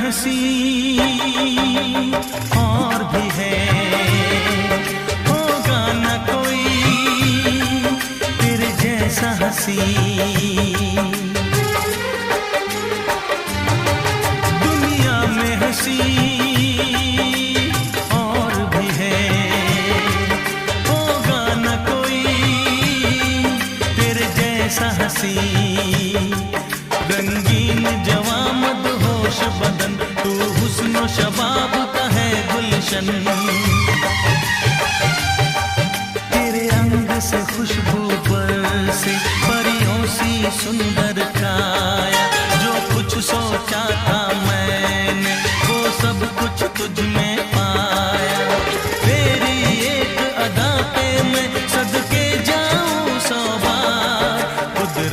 हंसी और भी है, होगा न कोई तेरे जैसा हंसी। दुनिया में हंसी और भी है, होगा न कोई तेरे जैसा हंसी। रंगीन जवां मदहोश बदन, तू हुस्न शबाब का है गुलशन। तेरे रंग से खुशबू बरसे परियों सी सुंदरता।